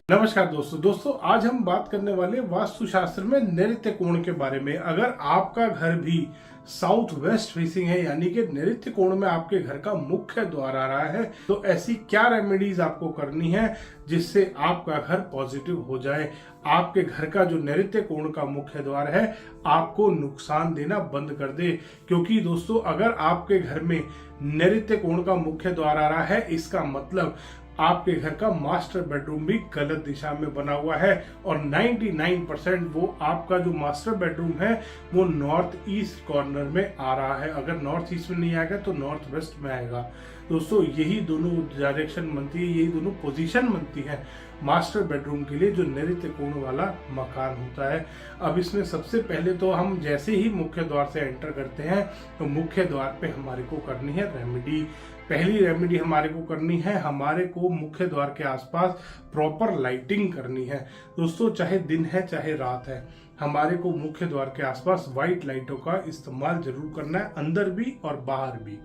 नमस्कार दोस्तों आज हम बात करने वाले वास्तुशास्त्र में नैऋत्य कोण के बारे में। अगर आपका घर भी साउथ वेस्ट फेसिंग है यानी कि नैऋत्य कोण में आपके घर का मुख्य द्वार आ रहा है, तो ऐसी क्या रेमेडीज आपको करनी है जिससे आपका घर पॉजिटिव हो जाए, आपके घर का जो नैऋत्य कोण का मुख्य द्वार है आपको नुकसान देना बंद कर दे। क्योंकि दोस्तों अगर आपके घर में नैऋत्य कोण का मुख्य द्वार आ रहा है, इसका मतलब आपके घर का मास्टर बेडरूम भी गलत दिशा में बना हुआ है और 99% वो आपका जो मास्टर बेडरूम है वो नॉर्थ ईस्ट कॉर्नर में आ रहा है। अगर नॉर्थ ईस्ट में नहीं आएगा तो नॉर्थ वेस्ट में आएगा। दोस्तों यही दोनों डायरेक्शन बनती है, यही दोनों पोजीशन बनती है मास्टर बेडरूम के लिए जो नैऋत्य कोण वाला मकान होता है। अब इसमें सबसे पहले तो हम जैसे ही मुख्य द्वार से एंटर करते हैं तो मुख्य द्वार पे हमारे को करनी है रेमेडी। पहली रेमेडी हमारे को करनी है, हमारे को मुख्य द्वार के आसपास प्रॉपर लाइटिंग करनी है। दोस्तों चाहे दिन है चाहे रात है, हमारे को मुख्य द्वार के आसपास व्हाइट लाइटों का इस्तेमाल जरूर करना है, अंदर भी और बाहर भी।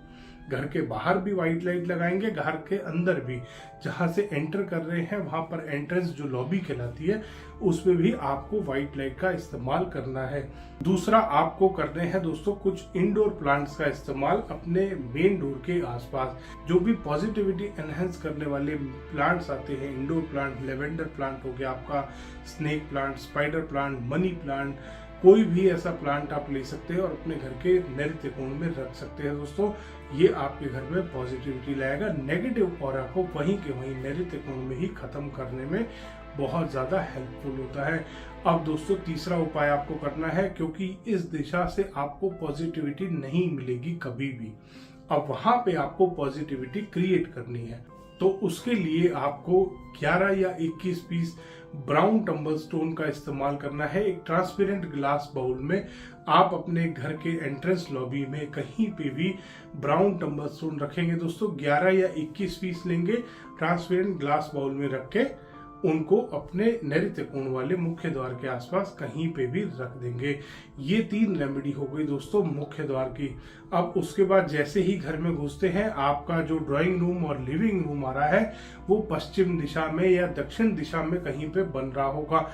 घर के बाहर भी व्हाइट लाइट लगाएंगे, घर के अंदर भी जहां से एंटर कर रहे हैं वहां पर एंट्रेंस जो लॉबी कहलाती है उसमें भी आपको व्हाइट लाइट का इस्तेमाल करना है। दूसरा आपको करने हैं दोस्तों कुछ इंडोर प्लांट्स का इस्तेमाल अपने मेन डोर के आसपास। जो भी पॉजिटिविटी एनहेंस करने वाले प्लांट्स आते हैं, इंडोर प्लांट, लेवेंडर प्लांट हो गया आपका, snake plant, spider plant, money plant, कोई भी ऐसा प्लांट आप ले सकते हैं और अपने घर के नैऋत्य कोण में रख सकते हैं। दोस्तों ये आपके घर में पॉजिटिविटी लाएगा, नेगेटिव ऑरा को वहीं के वहीं नैऋत्य कोण में ही खत्म करने में बहुत ज्यादा हेल्पफुल होता है। अब दोस्तों तीसरा उपाय आपको करना है, क्योंकि इस दिशा से आपको पॉजिटिविटी नहीं मिलेगी कभी भी। अब वहां पे आपको पॉजिटिविटी क्रिएट करनी है, तो उसके लिए आपको 11 या 21 पीस ब्राउन टंबल स्टोन का इस्तेमाल करना है। एक ट्रांसपेरेंट ग्लास बाउल में आप अपने घर के एंट्रेंस लॉबी में कहीं पे भी ब्राउन टंबल स्टोन रखेंगे। दोस्तों 11 या 21 पीस लेंगे, ट्रांसपेरेंट ग्लास बाउल में रख के उनको अपने नैऋत्य कोण वाले मुख्य द्वार के आसपास कहीं पे भी रख देंगे। ये 3 रेमेडी हो गई दोस्तों मुख्य द्वार की। अब उसके बाद जैसे ही घर में घुसते हैं, आपका जो ड्राइंग रूम और लिविंग रूम आ रहा है वो पश्चिम दिशा में या दक्षिण दिशा में कहीं पे बन रहा होगा।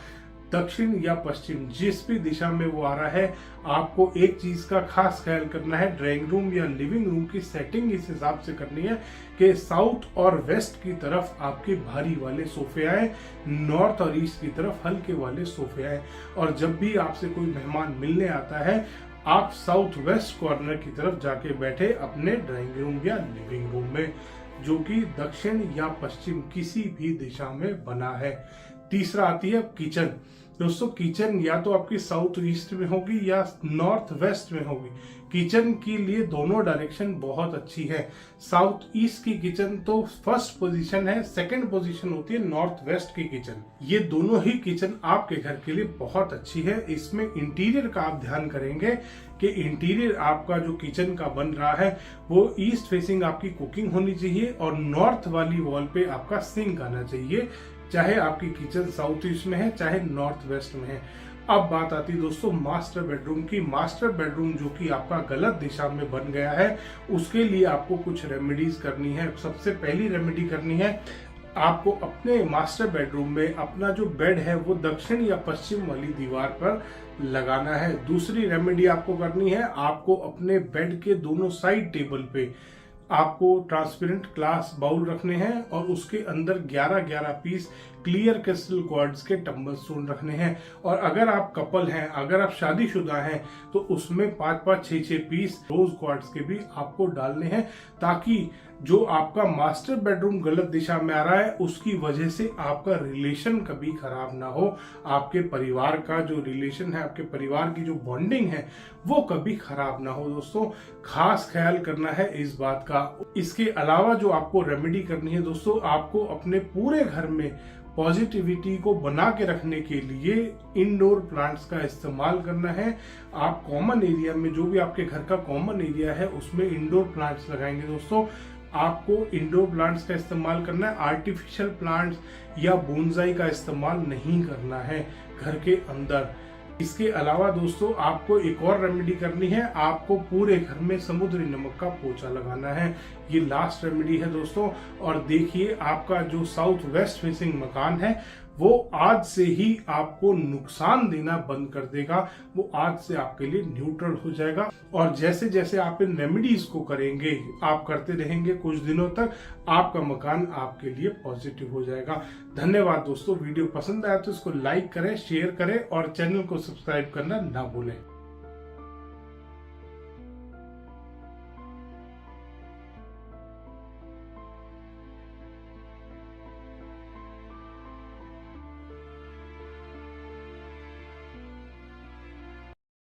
दक्षिण या पश्चिम जिस भी दिशा में वो आ रहा है, आपको एक चीज का खास ख्याल करना है, ड्राइंग रूम या लिविंग रूम की सेटिंग इस हिसाब से करनी है कि साउथ और वेस्ट की तरफ आपके भारी वाले सोफे आए, नॉर्थ और ईस्ट की तरफ हल्के वाले सोफे आए। और जब भी आपसे कोई मेहमान मिलने आता है, आप साउथ वेस्ट कॉर्नर की तरफ जाके बैठे अपने ड्राइंग रूम या लिविंग रूम में, जो कि दक्षिण या पश्चिम किसी भी दिशा में बना है। तीसरा आती है किचन। दोस्तों किचन या तो आपकी साउथ ईस्ट में होगी या नॉर्थ वेस्ट में होगी। किचन के लिए दोनों डायरेक्शन बहुत अच्छी है। साउथ ईस्ट की किचन तो फर्स्ट पोजीशन है, सेकंड पोजीशन होती है नॉर्थ वेस्ट की किचन। ये दोनों ही किचन आपके घर के लिए बहुत अच्छी है। इसमें इंटीरियर का आप ध्यान करेंगे कि इंटीरियर आपका जो किचन का बन रहा है वो ईस्ट फेसिंग आपकी कुकिंग होनी चाहिए और नॉर्थ वाली वॉल पे आपका सिंक आना चाहिए, चाहे आपकी किचन साउथ ईस्ट में है चाहे नॉर्थ वेस्ट में है। अब बात आती है दोस्तों मास्टर बेडरूम की। मास्टर बेडरूम जो कि आपका गलत दिशा में बन गया है, उसके लिए आपको कुछ रेमेडीज करनी है। सबसे पहली रेमेडी करनी है, आपको अपने मास्टर बेडरूम में अपना जो बेड है वो दक्षिण या पश्चिम वाली दीवार पर लगाना है। दूसरी रेमेडी आपको करनी है, आपको अपने बेड के दोनों साइड टेबल पे आपको ट्रांसपेरेंट ग्लास बाउल रखने हैं और उसके अंदर 11-11 पीस क्लियर क्रिस्टल क्वार्ट्ज के टंबल स्टोन रखने हैं। और अगर आप कपल हैं, अगर आप शादीशुदा हैं, तो उसमें 5-5, 6-6 पीस रोज क्वार्ट्ज के भी आपको डालने हैं, ताकि जो आपका मास्टर बेडरूम गलत दिशा में आ रहा है उसकी वजह से आपका रिलेशन कभी खराब ना हो। आपके परिवार का जो रिलेशन है, आपके परिवार की जो बॉन्डिंग है वो कभी खराब ना हो। दोस्तों खास ख्याल करना है इस बात का। इसके अलावा जो आपको रेमेडी करनी है दोस्तों, आपको अपने पूरे घर में पॉजिटिविटी को बना के रखने के लिए इंडोर प्लांट्स का इस्तेमाल करना है। आप कॉमन एरिया में, जो भी आपके घर का कॉमन एरिया है, उसमें इंडोर प्लांट्स लगाएंगे। दोस्तों आपको इंडोर प्लांट्स का इस्तेमाल करना है, आर्टिफिशियल प्लांट्स या बोनसाई का इस्तेमाल नहीं करना है घर के अंदर। इसके अलावा दोस्तों आपको एक और रेमेडी करनी है, आपको पूरे घर में समुद्री नमक का पोछा लगाना है। ये लास्ट रेमेडी है दोस्तों। और देखिए आपका जो साउथ वेस्ट फेसिंग मकान है वो आज से ही आपको नुकसान देना बंद कर देगा, वो आज से आपके लिए न्यूट्रल हो जाएगा। और जैसे जैसे आप इन रेमेडीज को करेंगे, आप करते रहेंगे कुछ दिनों तक, आपका मकान आपके लिए पॉजिटिव हो जाएगा। धन्यवाद दोस्तों। वीडियो पसंद आया तो इसको लाइक करें, शेयर करें और चैनल को सब्सक्राइब करना ना भूलें।